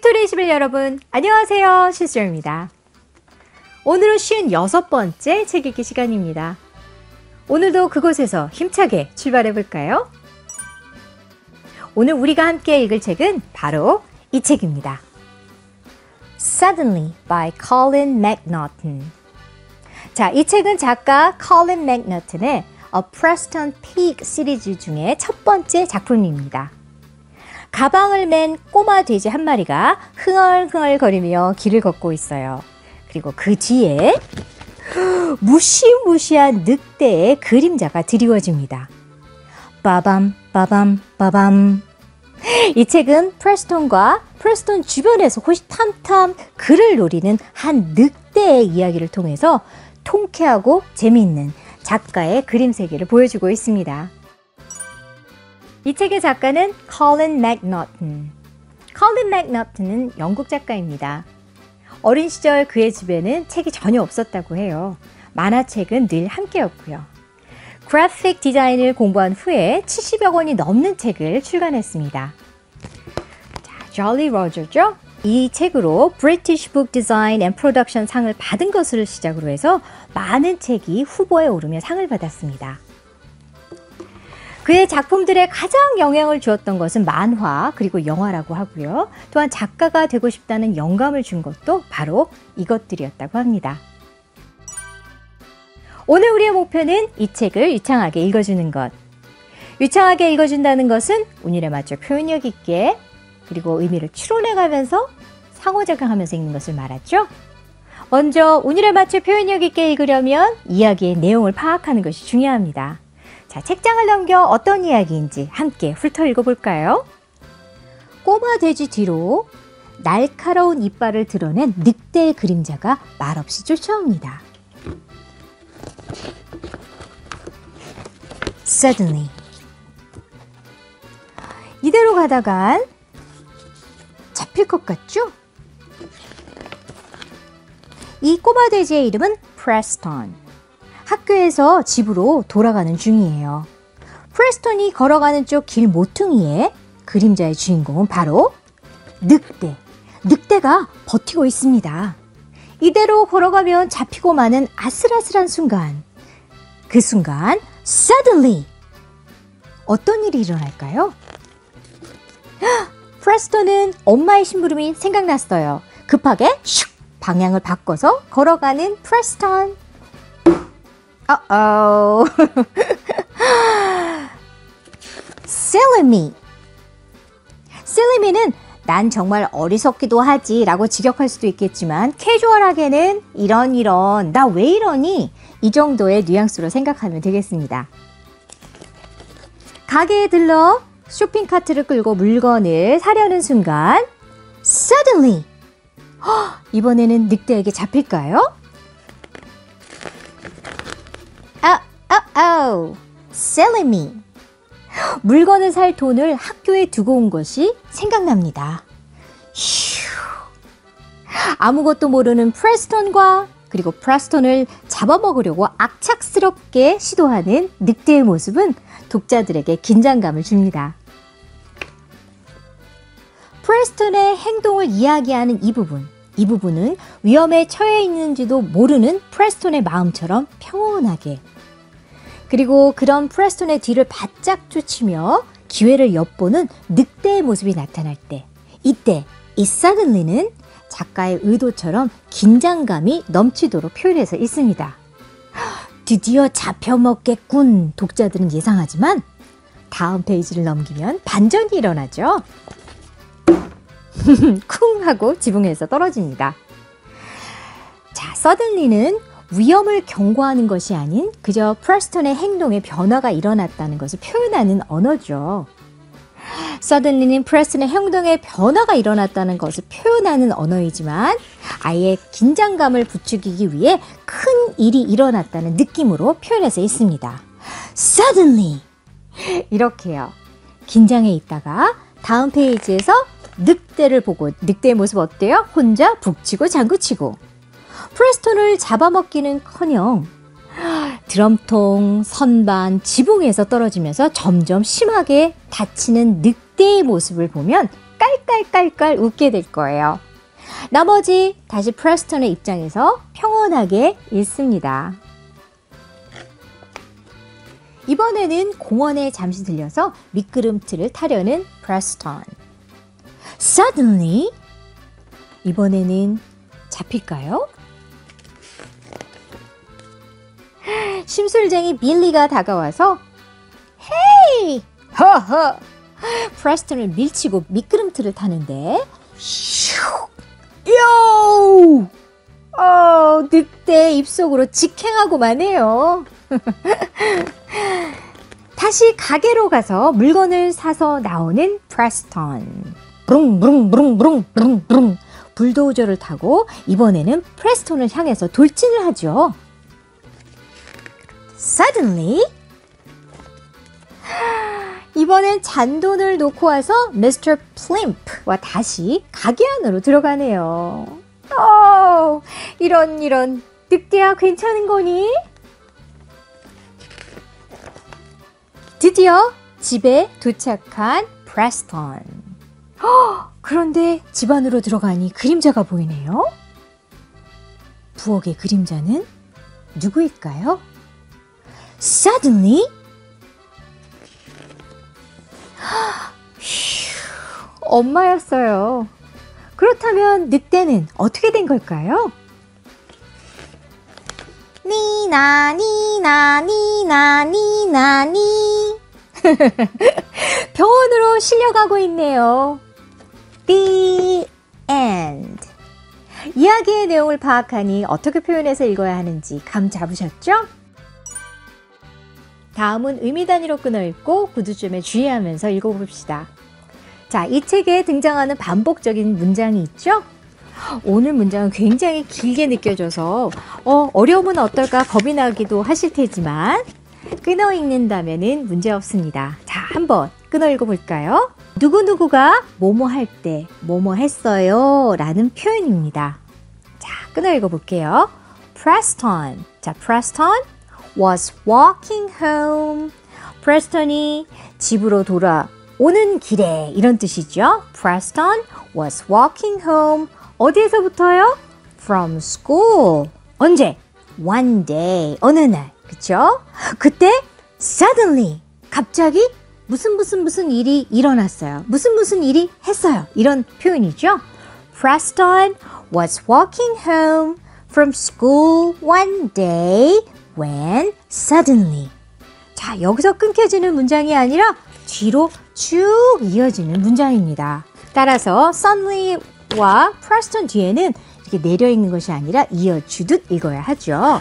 힙토리 21 여러분 안녕하세요. 시스터입니다. 오늘은 56번째 책 읽기 시간입니다. 오늘도 그곳에서 힘차게 출발해 볼까요? 오늘 우리가 함께 읽을 책은 바로 이 책입니다. Suddenly by Colin McNaughton. 자, 이 책은 작가 Colin McNaughton의 A Preston Pig 시리즈 중에 첫 번째 작품입니다. 가방을 맨 꼬마 돼지 한 마리가 흥얼흥얼거리며 길을 걷고 있어요. 그리고 그 뒤에 무시무시한 늑대의 그림자가 드리워집니다. 빠밤 빠밤 빠밤. 이 책은 프레스톤과 프레스톤 주변에서 호시탐탐 그를 노리는 한 늑대의 이야기를 통해서 통쾌하고 재미있는 작가의 그림 세계를 보여주고 있습니다. 이 책의 작가는 Colin McNaughton. Colin McNaughton은 영국 작가입니다. 어린 시절 그의 집에는 책이 전혀 없었다고 해요. 만화책은 늘 함께였고요. 그래픽 디자인을 공부한 후에 70여 권이 넘는 책을 출간했습니다. 자, Jolly Roger죠? 이 책으로 British Book Design and Production 상을 받은 것을 시작으로 해서 많은 책이 후보에 오르며 상을 받았습니다. 그의 작품들에 가장 영향을 주었던 것은 만화 그리고 영화라고 하고요. 또한 작가가 되고 싶다는 영감을 준 것도 바로 이것들이었다고 합니다. 오늘 우리의 목표는 이 책을 유창하게 읽어주는 것. 유창하게 읽어준다는 것은 운율에 맞춰 표현력 있게 그리고 의미를 추론해가면서 상호작용하면서 읽는 것을 말하죠. 먼저 운율에 맞춰 표현력 있게 읽으려면 이야기의 내용을 파악하는 것이 중요합니다. 자, 책장을 넘겨 어떤 이야기인지 함께 훑어 읽어볼까요? 꼬마 돼지 뒤로 날카로운 이빨을 드러낸 늑대의 그림자가 말없이 쫓아옵니다. Suddenly. 이대로 가다간 잡힐 것 같죠? 이 꼬마 돼지의 이름은 프레스톤. 학교에서 집으로 돌아가는 중이에요. 프레스톤이 걸어가는 쪽 길 모퉁이에 그림자의 주인공은 바로 늑대. 늑대가 버티고 있습니다. 이대로 걸어가면 잡히고 마는 아슬아슬한 순간. 그 순간 suddenly 어떤 일이 일어날까요? 프레스톤은 엄마의 심부름이 생각났어요. 급하게 슉 방향을 바꿔서 걸어가는 프레스톤. Silly me. Silly me는 난 정말 어리석기도 하지 라고 직역할 수도 있겠지만 캐주얼하게는 이런 나 왜 이러니? 이 정도의 뉘앙스로 생각하면 되겠습니다. 가게에 들러 쇼핑카트를 끌고 물건을 사려는 순간 Suddenly 이번에는 늑대에게 잡힐까요? Silly me. 물건을 살 돈을 학교에 두고 온 것이 생각납니다. 휴. 아무것도 모르는 프레스톤과 그리고 프레스톤을 잡아먹으려고 악착스럽게 시도하는 늑대의 모습은 독자들에게 긴장감을 줍니다. 프레스톤의 행동을 이야기하는 이 부분은 위험에 처해 있는지도 모르는 프레스톤의 마음처럼 평온하게 그리고 그런 프레스톤의 뒤를 바짝 쫓으며 기회를 엿보는 늑대의 모습이 나타날 때 이때 이 suddenly는 작가의 의도처럼 긴장감이 넘치도록 표현해서 있습니다. 드디어 잡혀먹겠군 독자들은 예상하지만 다음 페이지를 넘기면 반전이 일어나죠. 쿵 하고 지붕에서 떨어집니다. 자, suddenly는 위험을 경고하는 것이 아닌 그저 프레스톤의 행동에 변화가 일어났다는 것을 표현하는 언어죠. Suddenly는 프레스톤의 행동에 변화가 일어났다는 것을 표현하는 언어이지만 아예 긴장감을 부추기기 위해 큰 일이 일어났다는 느낌으로 표현해서 있습니다. Suddenly 이렇게요. 긴장해 있다가 다음 페이지에서 늑대를 보고 늑대의 모습 어때요? 혼자 북치고 장구치고 프레스톤을 잡아먹기는커녕 드럼통, 선반, 지붕에서 떨어지면서 점점 심하게 다치는 늑대의 모습을 보면 깔깔깔깔 웃게 될 거예요. 나머지 다시 프레스턴의 입장에서 평온하게 읽습니다. 이번에는 공원에 잠시 들려서 미끄럼틀을 타려는 프레스턴. Suddenly, 이번에는 잡힐까요? 심술쟁이 빌리가 다가와서 헤이! 허허! 프레스턴을 밀치고 미끄럼틀을 타는데 요! 늑대 입속으로 직행하고 마네요. 다시 가게로 가서 물건을 사서 나오는 프레스턴. 브룽브룽브룽브룽브룽브룽 불도저를 타고 이번에는 프레스턴을 향해서 돌진을 하죠. Suddenly, 이번엔 잔돈을 놓고 와서 Mr. Plimp와 다시 가게 안으로 들어가네요. 이런 늑대야 괜찮은 거니? 드디어 집에 도착한 프레스턴. 그런데 집 안으로 들어가니 그림자가 보이네요. 부엌의 그림자는 누구일까요? Suddenly, 엄마였어요. 그렇다면 늑대는 어떻게 된 걸까요? 니나 니나 니나 니나 니 병원으로 실려가고 있네요. The end. 이야기의 내용을 파악하니 어떻게 표현해서 읽어야 하는지 감 잡으셨죠? 다음은 의미 단위로 끊어 읽고 구두점에 주의하면서 읽어봅시다. 자, 이 책에 등장하는 반복적인 문장이 있죠? 오늘 문장은 굉장히 길게 느껴져서 어려우면 어떨까 겁이 나기도 하실 테지만 끊어 읽는다면 문제 없습니다. 자, 한번 끊어 읽어볼까요? 누구누구가 뭐뭐 할 때 뭐뭐 했어요 라는 표현입니다. 자, 끊어 읽어볼게요. Preston. 자, Preston was walking home. 프레스턴이 집으로 돌아오는 길에 이런 뜻이죠. Preston was walking home. 어디에서부터요? From school. 언제? One day. 어느 날. 그쵸? 그때 suddenly. 갑자기 무슨 일이 일어났어요. 무슨 일이 했어요. 이런 표현이죠. Preston was walking home from school one day when suddenly. 자, 여기서 끊겨지는 문장이 아니라 뒤로 쭉 이어지는 문장입니다. 따라서 suddenly와 Preston 뒤에는 이렇게 내려 읽는 것이 아니라 이어주듯 읽어야 하죠.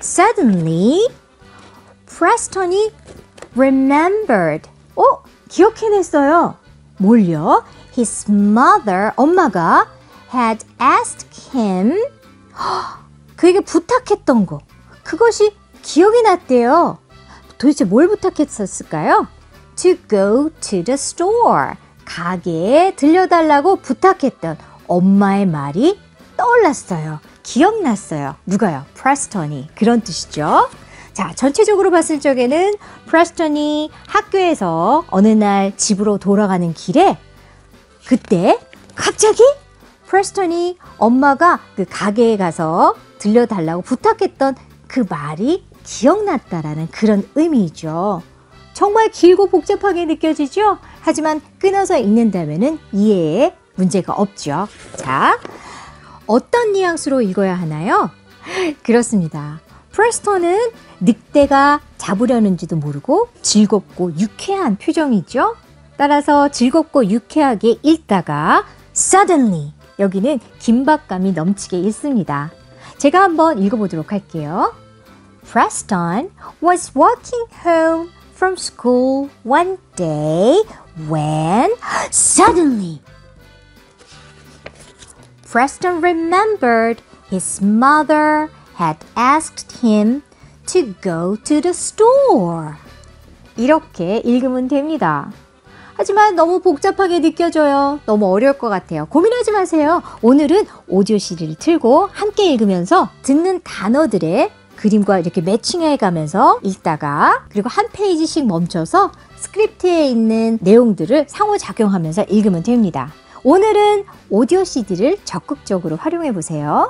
Suddenly, Preston이 remembered. 기억해냈어요. 뭘요? His mother, 엄마가 had asked him. 그에게 부탁했던 거. 그것이 기억이 났대요. 도대체 뭘 부탁했었을까요? To go to the store. 가게에 들려달라고 부탁했던 엄마의 말이 떠올랐어요. 기억났어요. 누가요? 프레스턴이. 그런 뜻이죠. 자, 전체적으로 봤을 적에는 프레스턴이 학교에서 어느 날 집으로 돌아가는 길에 그때 갑자기 프레스턴이 엄마가 그 가게에 가서 들려달라고 부탁했던 그 말이 기억났다라는 그런 의미이죠. 정말 길고 복잡하게 느껴지죠? 하지만 끊어서 읽는다면 이해에 문제가 없죠. 자, 어떤 뉘앙스로 읽어야 하나요? 그렇습니다. 프레스턴은 늑대가 잡으려는지도 모르고 즐겁고 유쾌한 표정이죠. 따라서 즐겁고 유쾌하게 읽다가 suddenly 여기는 긴박감이 넘치게 읽습니다. 제가 한번 읽어보도록 할게요. Preston was walking home from school one day when suddenly Preston remembered his mother had asked him to go to the store. 이렇게 읽으면 됩니다. 하지만 너무 복잡하게 느껴져요. 너무 어려울 것 같아요. 고민하지 마세요. 오늘은 오디오 CD를 틀고 함께 읽으면서 듣는 단어들의 그림과 이렇게 매칭해 가면서 읽다가 그리고 한 페이지씩 멈춰서 스크립트에 있는 내용들을 상호작용하면서 읽으면 됩니다. 오늘은 오디오 CD를 적극적으로 활용해 보세요.